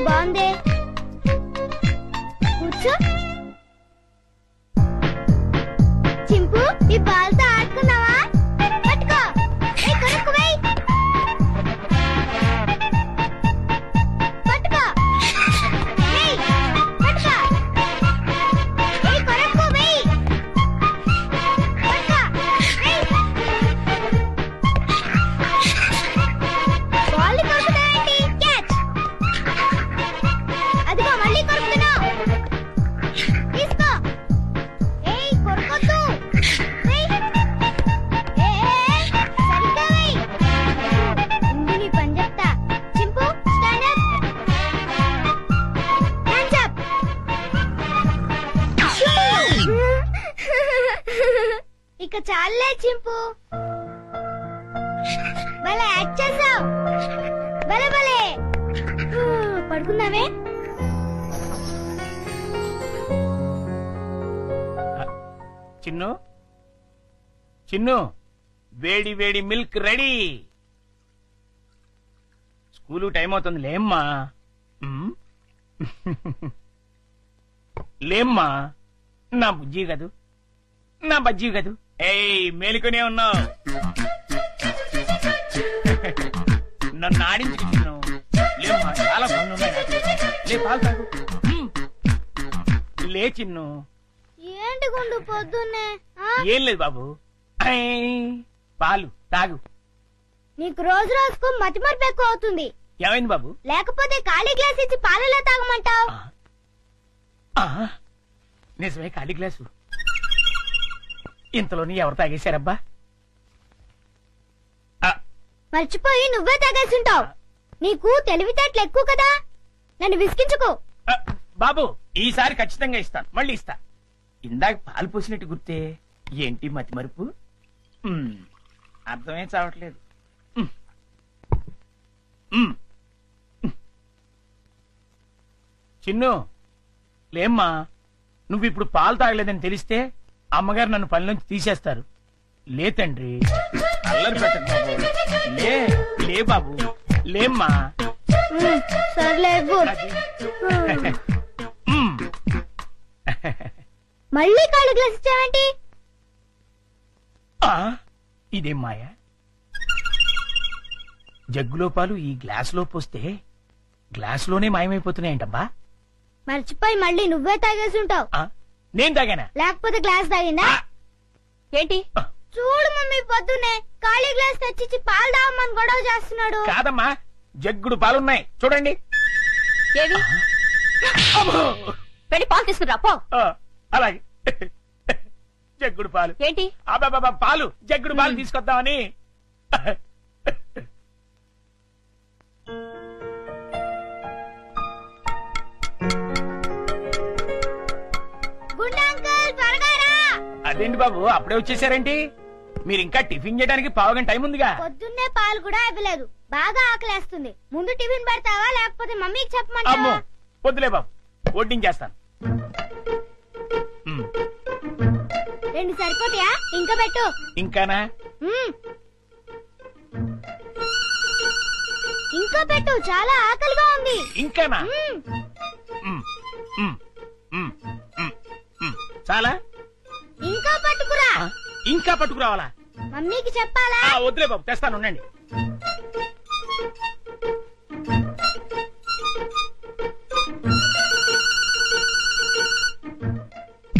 బాగుంది. కూర్చో. చింపు ఈ బాల్తో ఆడుకున్నావా? పట్టుకో. కొరకు వేయ్. పట్టుకో. వేయ్. పట్టుకో. కొరకు వేయ్. పట్టుకో. వేయ్. బాల్ కొరుకుతావేంటి? క్యాచ్. అదిగో మళ్ళీ కొరుకుతున్నావు. తీసుకో. ఏయ్ కొరకొద్దు. వేయ్. సరిగ్గా వేయ్. ముందు నీ పని చెప్తా. చింపు స్టాండ్ అప్. Hands up. ఇక చాలే చింపు. భలే యాక్ట్ చేసావు. భలే భలే. పడుకుందామే. చిన్ను చిన్ను వేడి వేడి మిల్క్ రెడీ. స్కూలు టైం అవుతుంది లేమ్మా. లేమ్మా నా బుజ్జి కదూ, నా బజ్జీ కదూ. ఏయ్ మేలుకునే ఉన్నావు. నన్ను ఆడించుకు చిన్ను. లేమ్మా చాలా పనులున్నాయి నాకు. లే పాలు తాగు. లే చిన్ను. ఏంటి గుండు పొద్దున్నే? ఏం లేదు బాబు. పాలు తాగు. నీకు రోజు రోజుకు మతిమరుపు ఎక్కువ అవుతుంది. ఏమైంది బాబు? లేకపోతే ఖాళీ గ్లాస్ ఇచ్చి పాలలో తాగమంటావు. నిజమే ఖాళీ గ్లాసు. ఇంతలోని ఎవరు తాగేశారబ్బా? మర్చిపోయి నువ్వే తాగేసుంటావు. నీకు తెలివితేటలు ఎక్కువ కదా. నన్ను విసిగించుకో. బాబు ఈసారి ఖచ్చితంగా ఇస్తాను, మళ్ళీ ఇస్తా. ఇందాక పాలు పోసినట్టు గుర్తే. ఏంటి మతి మరుపు? అర్థమే చావట్లేదు. చిన్ను లేమ్మా. నువ్వు ఇప్పుడు పాలు తాగలేదని తెలిస్తే అమ్మగారు నన్ను పని నుంచి తీసేస్తారు. లే తండ్రి, అల్లరి పెట్టకు బాబు. లే లే బాబు, లేమ్మా. సర్లే. మళ్ళీ ఖాళీ గ్లాస్ ఇచ్చావేంటి? ఇదేం మాయ? జగ్గులో పాలు ఈ గ్లాసులో పోస్తే గ్లాసులోనే మాయమైపోతున్నాయంటబ్బా. మర్చిపోయి మళ్ళీ నువ్వే తాగేసుంటావు. నేను తాగానా? లేకపోతే గ్లాస్ తాగిందా? ఏంటి? చూడు మమ్మీ పొద్దున్నే ఖాళీ గ్లాస్ తెచ్చిచ్చి పాలు తాగమని గొడవ చేస్తున్నాడు. కాదమ్మా, జగ్గుడు పాలున్నాయి చూడండి. ఏవి? వెళ్ళి పాలు తీసుకురా పో. అలాగే. జగ్గుడు పాలు ఏంటి? పాలు జగ్గుడు పాలు తీసుకొద్దామని. అదేంటి బాబు అప్పుడే వచ్చేసారేంటి? మీరు ఇంకా టిఫిన్ చేయడానికి పావుగంట టైం ఉందిగా. పొద్దున్నే పాలు కూడా ఇవ్వలేదు. బాగా ఆకలేస్తుంది. ముందు టిఫిన్ పెడతావా లేకపోతే మమ్మీకి చెప్పమంటావా? అమ్మో వద్దులే బాబు, వడ్డించేస్తాను. 2 సరిపోతాయా? ఇంకా పెట్టు. ఇంకానా? ఇంకా పెట్టు, చాలా ఆకలిగా ఉంది. ఇంకానా? చాలా? ఇంకా పట్టుకురా. ఇంకా పట్టుకురావాలా? మమ్మీకి చెప్పాలా? వద్దులే బాబు, తెస్తాను ఉండండి.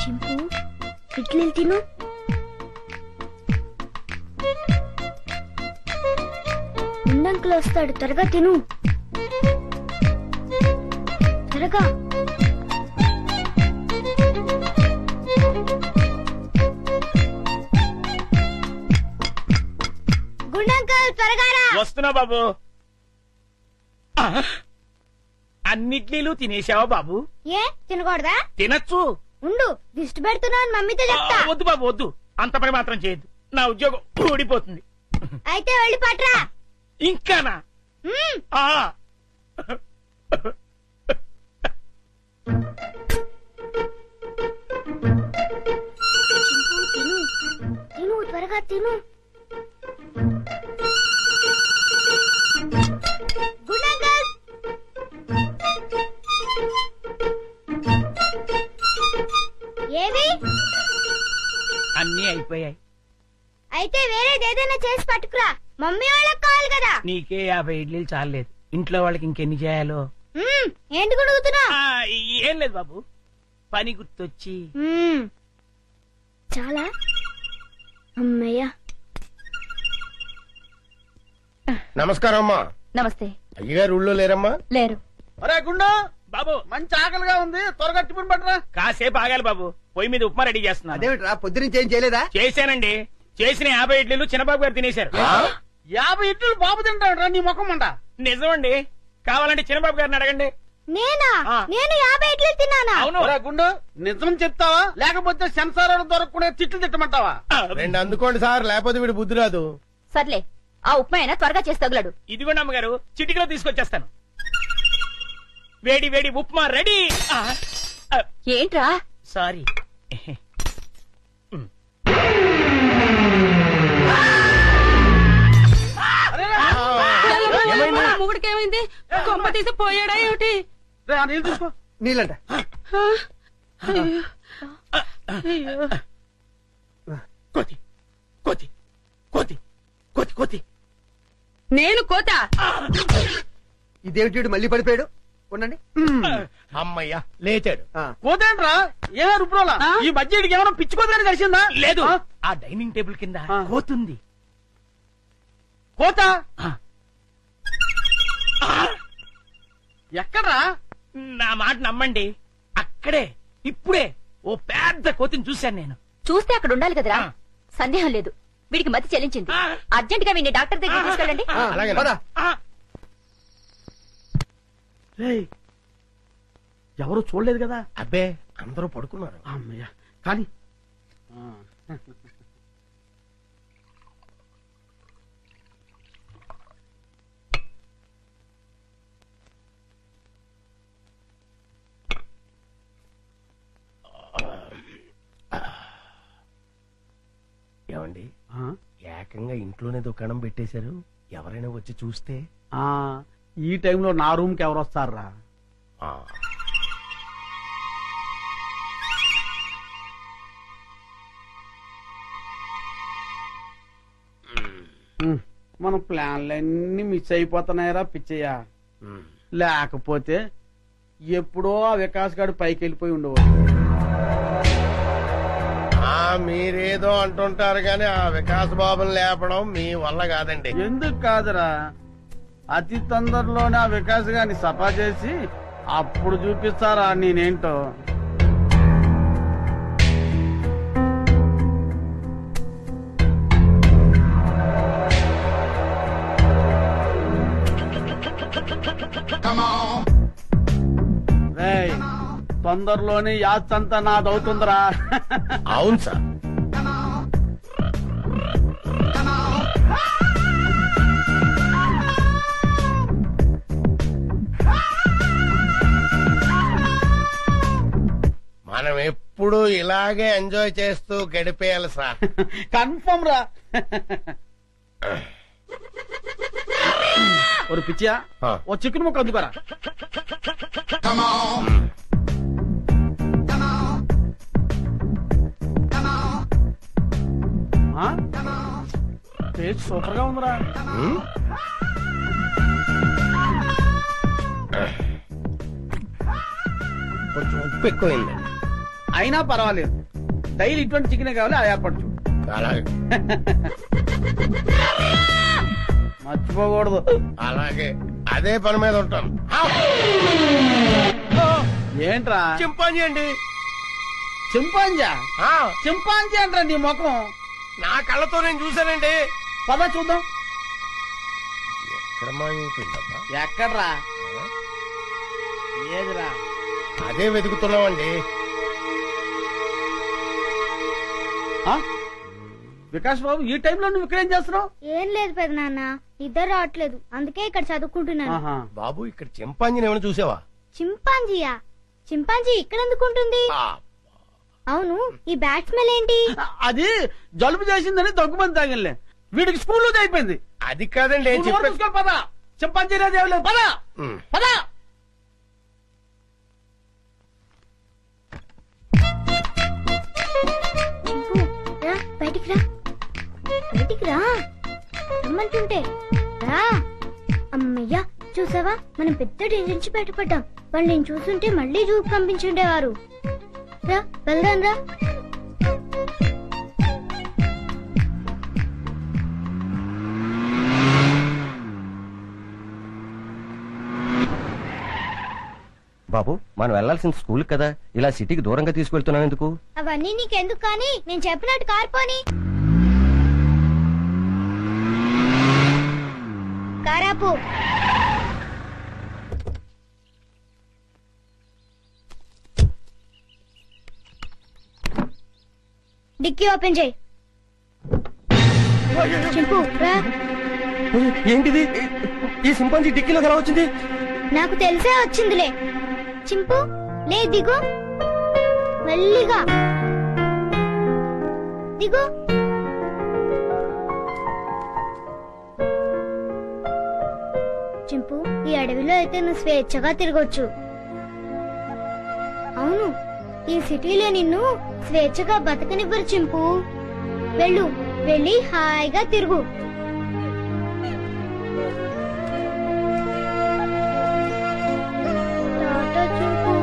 చింపు ఇడ్లీలు తిను. ఉండంకులు వస్తాడు, త్వరగా తిను. త్వరగా. గుండంకుల్ త్వరగా రా. వస్తున్నా బాబు. అన్నిట్లీలు తినేసావా బాబు? ఏ తినకూడదా? తినచ్చు. ఉండు, దిష్టి పెడుతున్నాను మమ్మీతో చెప్తా. వద్దు బాబు వద్దు, అంత పని మాత్రం చేయొద్దు. నా ఉద్యోగం ఊడిపోతుంది. అయితే వెళ్ళి పట్రా. ఇంకానా? తిను తిను, త్వరగా తిను. Good night. ఏవి? అన్నీ అయిపోయాయి. అయితే వేరేది ఏదైనా చేసి పట్టుకురా, మమ్మీ వాళ్ళకి కావాలి కదా. నీకే 50 ఇడ్లీలు చాలేదు, ఇంట్లో వాళ్ళకి ఇంకెన్ని చేయాలో. ఏంటి కొడుకుతున్నా? ఏం లేదు బాబు, పని గుర్తొచ్చి. చాలా అమ్మయ్యా. నమస్కారం అమ్మా. నమస్తే. అయ్యగారు ఊళ్ళో లేరమ్మా? లేరు. అరే గుండు, బాబు మంచి ఆకలిగా ఉంది, త్వరగా టిఫిన్ పట్టరా. కాసేపు ఆగాలి బాబు, పొయ్యి మీద ఉప్మా రెడీ చేస్తున్నా. అదేమిట్రా పొద్దునుంచి ఏం చేయలేదా? చేశానండి, చేసిన 50 ఇడ్లీలు చిన్నబాబు గారు తినేశారు. 50 ఇడ్లీలు బాబు తింటాడురా నీ ముఖం అంట. నిజమండి, కావాలంటే చిన్నబాబు గారిని అడగండి. నేనా? నేను 50 ఇడ్లీలు తిన్నానా? అవును. అరే గుండు, నిజం చెప్తావా లేకపోతే సెన్సార్ దొరకకుండా తిట్లు తిట్టమంటావా? రెండు అందుకోండి సార్, లేకపోతే వీడు బుద్ధి రాదు. సర్లే, ఆ ఉప్మా అయినా త్వరగా చేసి తగులాడు. ఇదిగోండి అమ్మగారు, చిటికలో తీసుకొచ్చేస్తాను. వేడి వేడి ఉప్మా రెడీ. ఏంట్రా? సారీ. మొగుడికేమైంది? కొంప తీసి పోయాడా ఏమిటి? రే, ఆ నీళ్ళు తీసుకో. నీళ్ళంట. కోతి కోతి కోతి కోతి కోతి. నేను కోత? ఇదేమిటి మళ్ళీ పడిపోయాడు? ఉండండి. అమ్మయ్యా లేచాడు. కోతేంట్రా? ఏమే రుబ్రోలా? ఈ బడ్జెట్కి ఏమైనా పిచ్చి కోతని కలిసిందా? లేదు, ఆ డైనింగ్ టేబుల్ కింద కోతుంది. కోత ఎక్కడ్రా? నా మాట నమ్మండి, అక్కడే ఇప్పుడే ఓ పెద్ద కోతిని చూశాను నేను. చూస్తే అక్కడ ఉండాలి కదరా. సందేహం లేదు, వీడికి మతి చెల్లించింది. అర్జెంట్ గా వీడిని డాక్టర్ దగ్గర తీసుకెళ్ళండి. అలాగే పద. రేయ్, ఎవరు చూడలేదు కదా? అబ్బే అందరూ పడుకున్నారు. అమ్మయ్య, కానీ ఏమండి, ఏకంగా ఇంట్లోనే దుకాణం పెట్టేశారు. ఎవరైనా వచ్చి చూస్తే? ఈ టైంలో నా రూమ్ కి ఎవరు వస్తారా? మన ప్లాన్లన్నీ మిస్ అయిపోతున్నాయరా పిచ్చయ్యా. లేకపోతే ఎప్పుడో ఆ వికాస్ గారు పైకి వెళ్ళిపోయి ఉండేవాడు. మీరేదో అంటుంటారు కానీ ఆ వికాస్ బాబుని లేపడం మీ వల్ల కాదండి. ఎందుకు కాదురా, అతి తొందరలోనే ఆ వికాస్ గారిని సఫా చేసి అప్పుడు చూపిస్తారా నేనేంటో. రేయ్, తొందరలోనే యాత్రంతా నాదవుతుందిరా. అవును సార్. మనం ఎప్పుడు ఇలాగే ఎంజాయ్ చేస్తూ గడిపేయాలి సార్. కన్ఫర్మ్ రా. ఒక పిచ్చియా, ఓ చికెన్ ముక్క అందుకోరా. టేస్ట్ సూపర్ గా ఉందిరా. కొంచెం ఉప్పు ఎక్కువైందండి. అయినా పర్వాలేదు, డైలీ ఇటువంటి చికెన్ కావాలి, అది ఏర్పాటు చూడు. అలాగే మర్చిపోకూడదు. అలాగే అదే పని మీద ఉంటాను. ఏంట్రా? చింపాంజీ అండి. చింపాంజా? చింపాంజీ అంటారా నీ ముఖం? నా కళ్ళతో నేను చూశానండి. పద చూద్దాం. ఎక్కడ మాయమైపోయిందబ్బా? ఎక్కడ్రా? ఏదిరా? అదే వెతుకుతున్నామండి. వికాస్ బాబు, ఈ టైంలో నువ్వు ఇక్కడేం చేస్తున్నావు? ఏం లేదు పెదనాన్న, ఇద్దరు రావట్లేదు, అందుకే ఇక్కడ చదువుకుంటున్నాను. బాబు, ఇక్కడ చింపాంజీని ఏమైనా చూసావా? చింపాంజీయా? చింపాంజీ ఇక్కడ ఎందుకుంటుంది? అవును, ఈ బ్యాట్ స్మెల్ ఏంటి? అది జలుబు చేసిందని దగ్గుమంది తాగిలే. వీడికి స్కూల్ అయిపోయింది. అది కాదండి ఏం చెప్పాను. పద, చింపాంజీ లేదు. పద పద. రా రమ్మంటుంటే రా. అమ్మయ్యా చూసావా, మనం పెద్ద డేంజర్ నుంచి బయటపడ్డాం. వాళ్ళు నేను చూస్తుంటే మళ్ళీ జూకు పంపించుండేవారు. రా వెళ్దాం రా. బాబు మనం వెళ్లాల్సిన స్కూల్ కదా, ఇలా సిటీకి దూరంగా తీసుకెళ్తున్నావు ఎందుకు? అవన్నీ నీకెందుకు కానీ నేను చెప్పినట్టు కార్పోని. కారాపు. డిక్కీ ఓపెన్ చేయి. చింపు రా. ఏంటిది? ఈ సింపాంజీ డిక్కీలోకి ఎలా వచ్చింది? నాకు తెలిసే వచ్చిందిలే. చింపు లే, దిగు. మెల్లిగా దిగు. చింపు, ఈ అడవిలో అయితే నువ్వు స్వేచ్ఛగా తిరగొచ్చు. అవును, ఈ సిటీలో నిన్ను స్వేచ్ఛగా బతకనివ్వరు చింపు. వెళ్ళు, వెళ్ళి హాయిగా తిరుగు. టాటా చింపు.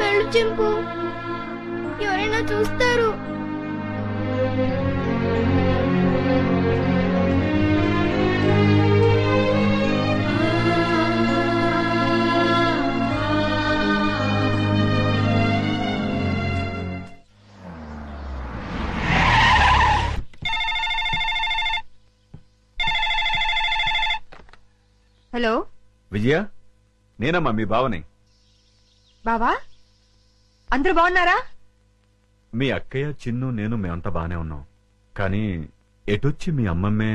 వెళ్ళు చింపు, ఎవరైనా చూస్తారు. హలో విజయ, నేనమ్మా మీ బావని. బావా, అందరూ బాగున్నారా? మీ అక్కయ్య, చిన్ను, నేను మేమంతా బానే ఉన్నాం. కానీ ఎటొచ్చి మీ అమ్మమ్మే